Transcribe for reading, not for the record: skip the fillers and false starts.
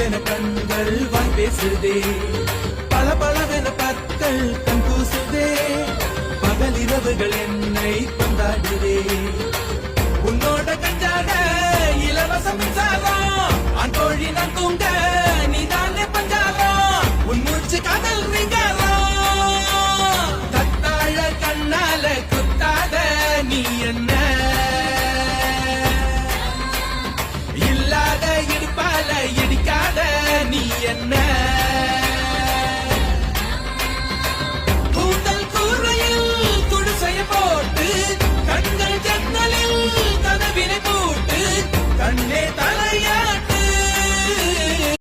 பளபளவென கண்கள் வாய் பேசுதே, பளபளவென பற்கள் கண் கூசுதே, பகலிரவுகள் என்னை கொண்டாடுதே. உன்னோட கஞ்சாக இலவச மின்சாரம், அன்போழி நான் தூங்க